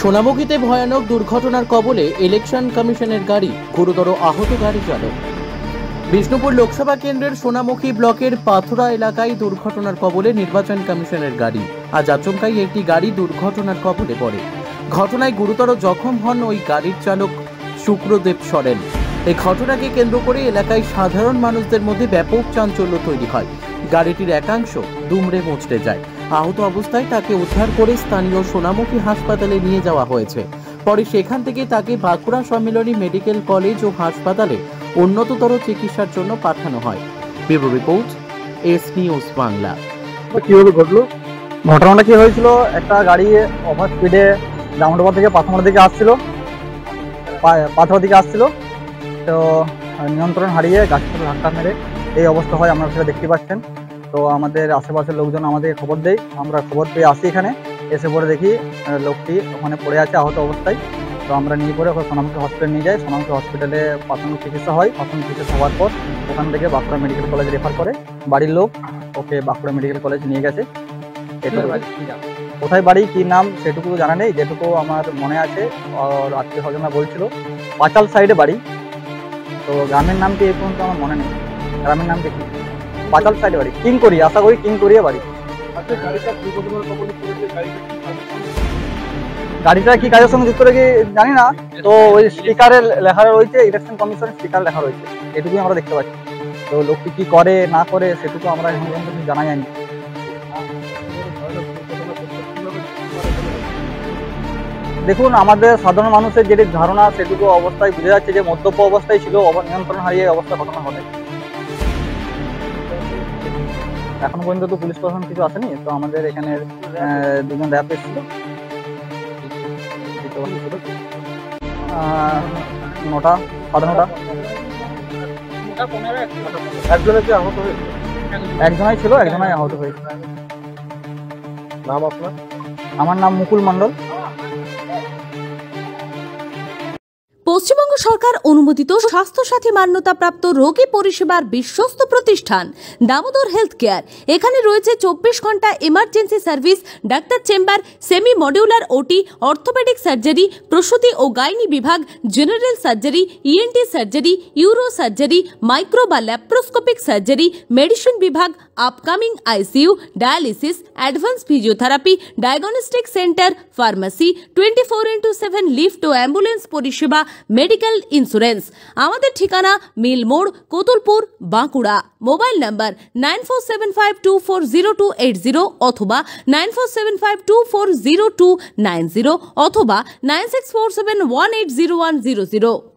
সোনামুখীতে ভয়ানক দুর্ঘটনার কবলে ইলেকশন কমিশনের গাড়ি, গুরুতর আহত গাড়ি চালক। বিষ্ণুপুর লোকসভা কেন্দ্রের সোনামুখী ব্লকের পাথুরা এলাকায় দুর্ঘটনার কবলে নির্বাচন কমিশনের গাড়ি। আজ আচমকাই একটি গাড়ি দুর্ঘটনার কবলে পড়ে। ঘটনায় গুরুতর জখম হন ওই গাড়ির চালক শুক্রদেব সরেন। এই ঘটনাকে কেন্দ্র করে এলাকায় সাধারণ মানুষদের মধ্যে ব্যাপক চাঞ্চল্য তৈরি হয়। গাড়িটির একাংশ দুমড়ে মুচড়ে যায়। আহত অবস্থায় তাকে উদ্ধার করে স্থানীয় সোনামুখী হাসপাতালে নিয়ে যাওয়া হয়েছে। পরে সেখান থেকে তাকে বাঁকুড়া সম্মিলনী মেডিকেল কলেজ ও হাসপাতালে উন্নততর চিকিৎসার জন্য পাঠানো হয়। Bureau report, S news Bangla. কিভাবে ঘটলো ঘটনাটা? কি হয়েছিল, একটা গাড়ি ওভার স্পিডে জামুডোবা থেকে পাথমার দিকে আসছিল, তো নিয়ন্ত্রণ হারিয়ে গাছের সাথে ধাক্কা মেরে এই অবস্থা হয়। আপনারা সেটা দেখতে পাচ্ছেন। তো আমাদের আশেপাশের লোকজন আমাদের খবর দেয়, আমরা খবর পেয়ে আসি এখানে। এসে পরে দেখি লোকটি ওখানে পড়ে আছে আহত অবস্থায়। তো আমরা নিয়ে পরে সোনামুখী হসপিটালে নিয়ে যাই। সোনামুখী হসপিটালে প্রাথমিক চিকিৎসা হয়। প্রাথমিক চিকিৎসা হওয়ার পর ওখান থেকে বাঁকুড়া মেডিকেল কলেজ রেফার করে। বাড়ির লোক ওকে বাঁকুড়া মেডিকেল কলেজ নিয়ে গেছে। কোথায় বাড়ি, কি নাম সেটুকু জানা নেই। যেটুকু আমার মনে আছে আর আত্মীয় স্বজনরা বলছিল পাঁচাল সাইডে বাড়ি। তো গ্রামের নামটি এই পর্যন্ত আমার মনে নেই। গ্রামের নামটি কি? পাঁচাল সাইডে বাড়ি, কিংকরিয়া, আশা করি কিংকরিয়া বাড়ি। গাড়িটা কি কাজের সঙ্গে যুক্ত রেখে জানি না। তো ওই স্পিকারে লেখা রয়েছে ইলেকশন কমিশনের স্পিকার লেখা রয়েছে, এটুকুই আমরা দেখতে পাচ্ছি। তো লোকটি কি করে না করে সেটুকু আমরা এখন পর্যন্ত জানা যায়নি। দেখুন, আমাদের সাধারণ মানুষের যেটি ধারণা সেটুকু অবস্থায় বোঝা যাচ্ছে যে মদ্যপ অবস্থায় ছিল, নিয়ন্ত্রণ হারিয়ে অবস্থা ঘটনা ঘটে। এখন পর্যন্ত তো পুলিশ প্রশাসন কিছু আসেনি। তো আমাদের এখানে দুজন র্যাব এসেছিল, 9টা 9:30। একজনাই ছিল, একজনাই আহত হয়েছে। নাম আপনার? আমার নাম মুকুল মণ্ডল। পশ্চিমবঙ্গ সরকার অনুমোদিত স্বাস্থ্যসাথী মান্যতাপ্রাপ্ত রোগী পরিষেবার বিশ্বস্ত প্রতিষ্ঠান দামোদর হেলথ কেয়ার। এখানে রয়েছে 24 ঘন্টা এমার্জেন্সি সার্ভিস, ডাক্তার chamber, semi modular OT, orthopaedic surgery, প্রসূতি ও গাইনি বিভাগ, general surgery, ENT surgery, uro surgery, micro বা ল্যাপ্রোস্কোপিক সার্জারি, মেডিসিন বিভাগ, upcoming ICU, dialysis, advance physiotherapy, diagnostic centre, pharmacy, 24x7 lift ও অ্যাম্বুলেন্স পরিষেবা, মেডিকেল ইন্স্যুরেন্স। আমাদের ঠিকানা মিল মোড়, কোতুলপুর, বাঁকুড়া। মোবাইল নাম্বার 9475240280 অথবা 9475240290 অথবা 9647180100।